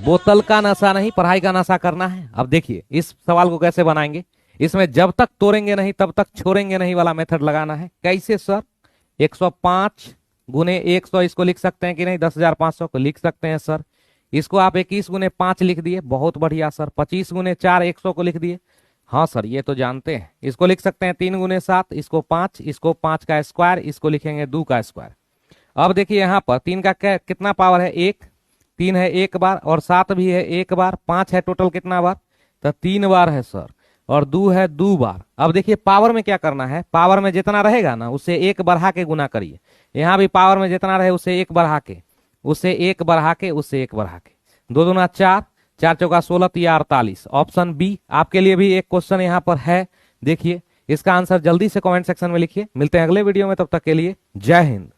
बोतल का नशा नहीं, पढ़ाई का नशा करना है। अब देखिए इस सवाल को कैसे बनाएंगे। इसमें जब तक तोड़ेंगे नहीं तब तक छोड़ेंगे नहीं वाला मेथड लगाना है। कैसे सर? 105 गुने 100 इसको लिख सकते हैं कि नहीं? 10,500 को लिख सकते हैं सर। इसको आप 21 गुने 5 लिख दिए, बहुत बढ़िया सर। 25 गुने 4 100 को लिख दिए, हाँ सर ये तो जानते हैं। इसको लिख सकते हैं 3 गुने 7, इसको 5, इसको 5 का स्क्वायर, इसको लिखेंगे 2 का स्क्वायर। अब देखिए यहाँ पर 3 का कितना पावर है? 1, 3 है 1 बार और 7 भी है 1 बार, 5 है टोटल कितना बार? तो 3 बार है सर, और 2 है 2 बार। अब देखिए पावर में क्या करना है, पावर में जितना रहेगा ना उससे 1 बढ़ा के गुना करिए। यहाँ भी पावर में जितना रहे उससे 1 बढ़ा के, उससे 1 बढ़ा के, उससे 1 बढ़ा के। 2 दूना 4, 4 चौका 16, 48। ऑप्शन बी आपके लिए भी एक क्वेश्चन यहाँ पर है। देखिए इसका आंसर जल्दी से कमेंट सेक्शन में लिखिए। मिलते हैं अगले वीडियो में, तब तक के लिए जय हिंद।